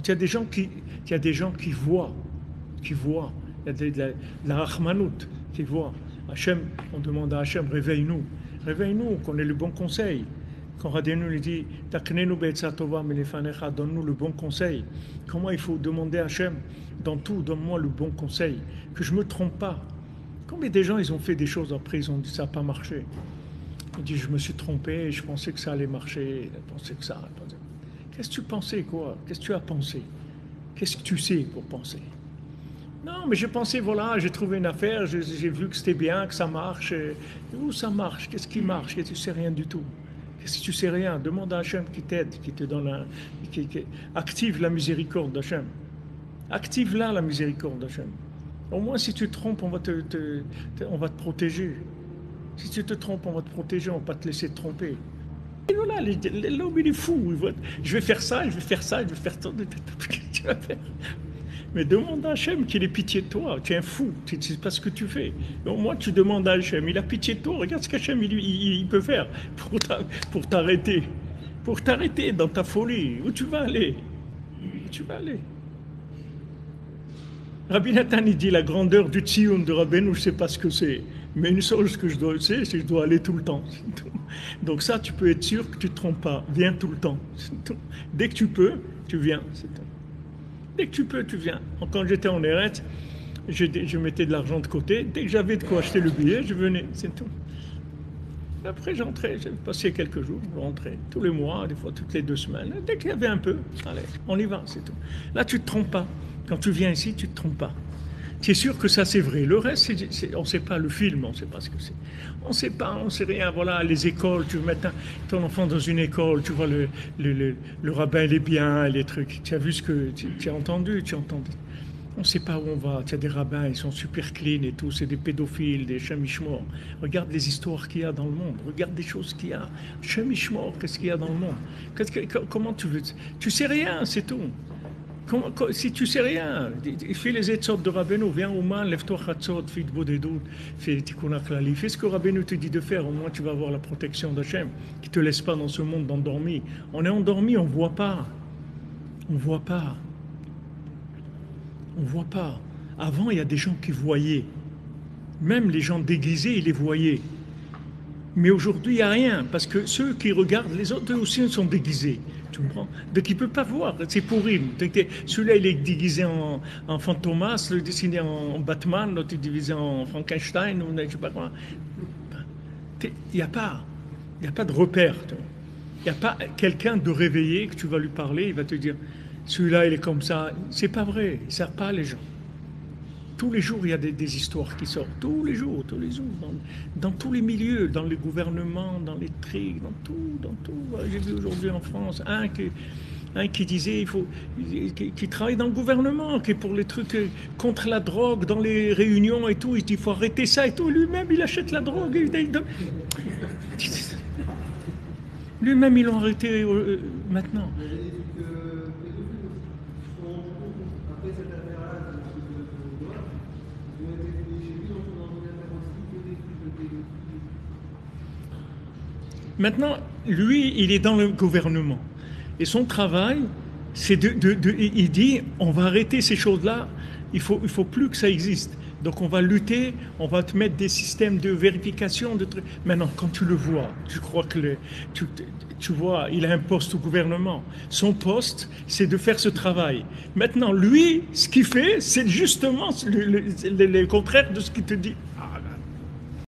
Il y a des gens qui, il y a des gens qui voient. Il y a la Rahmanout qui voit. Hachem, on demande à Hachem, réveille-nous. Réveille-nous, qu'on ait le bon conseil. Quand Radenu lui dit, Taknenu be'etzatova melefanecha, donne-nous le bon conseil. Comment il faut demander à Hachem, dans tout, donne-moi le bon conseil, que je ne me trompe pas. Combien des gens, ils ont fait des choses après, ils ont dit, ça n'a pas marché. Ils disent, je me suis trompé, je pensais que ça allait marcher, je pensais que ça... Qu'est-ce que tu pensais, quoi? Qu'est-ce que tu as pensé? Qu'est-ce que tu sais pour penser? Non, mais j'ai pensé, voilà, j'ai trouvé une affaire, j'ai vu que c'était bien, que ça marche. Où ça marche? Qu'est-ce qui marche? Tu ne sais rien du tout. Qu'est-ce que tu sais rien? Demande à Hachem qui t'aide, qui te donne qui active la miséricorde d'Hachem. Active là la miséricorde d'Hachem. Au moins, si tu te trompes, on va on va te protéger. Si tu te trompes, on va te protéger, on va pas te laisser te tromper. Et voilà, l'homme, il est fou. Je vais faire ça, je vais faire ça, je vais faire ça. Qu'est-ce que tu vas faire? Mais demande à Hachem qu'il ait pitié de toi. Tu es un fou, tu ne sais pas ce que tu fais. Au moins, tu demandes à Hachem, il a pitié de toi. Regarde ce qu'Hachem il peut faire pour t'arrêter. Pour t'arrêter dans ta folie. Où tu vas aller? Où tu vas aller? Rabbi Nathan, il dit la grandeur du Tzion de Rabbeinu, je ne sais pas ce que c'est. Mais une chose que je dois c'est que je dois aller tout le temps. Donc ça, tu peux être sûr que tu ne te trompes pas. Viens tout le temps. Dès que tu peux, tu viens. C'est tout. Dès que tu peux, tu viens. Quand j'étais en Eretz, je mettais de l'argent de côté. Dès que j'avais de quoi acheter le billet, je venais. C'est tout. Après, j'entrais. J'ai passé quelques jours. Je rentrais tous les mois, des fois toutes les 2 semaines. Dès qu'il y avait un peu, allez, on y va, c'est tout. Là, tu ne te trompes pas. Quand tu viens ici, tu ne te trompes pas. C'est sûr que ça, c'est vrai. Le reste, on ne sait pas le film, on ne sait pas ce que c'est. On ne sait pas, on ne sait rien. Voilà, les écoles, tu veux mettre ton enfant dans une école, tu vois, le rabbin, il est bien, les trucs. Tu as vu ce que tu as entendu, On ne sait pas où on va. Tu as des rabbins, ils sont super clean et tout. C'est des pédophiles, des chamichmors. Regarde les histoires qu'il y a dans le monde. Regarde des choses qu'il y a. Chamichmors, qu'est-ce qu'il y a dans le monde? Comment tu veux? Tu sais rien, c'est tout. Si tu sais rien, fais les études de Rabbeinu, viens au moins, lève-toi chatzot, fais de bodédout, fais tikkun klali, fais ce que Rabbeinu te dit de faire, au moins tu vas avoir la protection d'Hachem, qui ne te laisse pas dans ce monde endormi. On est endormi, on ne voit pas. On ne voit pas. On ne voit pas. Avant, il y a des gens qui voyaient. Même les gens déguisés, ils les voyaient. Mais aujourd'hui, il n'y a rien, parce que ceux qui regardent, les autres aussi sont déguisés. Tu comprends? Donc il ne peut pas voir, c'est pourri. Celui-là, il est déguisé en Fantomas, le dessiné en Batman, l'autre est déguisé en Frankenstein, ou je ne sais pas quoi. Il n'y a pas de repère. Il n'y a pas quelqu'un de réveillé que tu vas lui parler, il va te dire, celui-là, il est comme ça. C'est pas vrai, il ne sert pas les gens. Tous les jours, il y a des histoires qui sortent. Tous les jours, dans tous les milieux, dans les gouvernements, dans les trucs, dans tout. J'ai vu aujourd'hui en France un qui disait, qui travaille dans le gouvernement, qui est pour les trucs contre la drogue, dans les réunions et tout. Il dit, il faut arrêter ça et tout. Lui-même, il achète la drogue. Lui-même, ils l'ont arrêté maintenant. Maintenant, lui, il est dans le gouvernement. Et son travail, c'est il dit, on va arrêter ces choses-là, il faut plus que ça existe. Donc on va lutter, on va te mettre des systèmes de vérification, de trucs. Maintenant, quand tu le vois, tu crois que tu vois, il a un poste au gouvernement. Son poste, c'est de faire ce travail. Maintenant, lui, ce qu'il fait, c'est justement le contraire de ce qu'il te dit.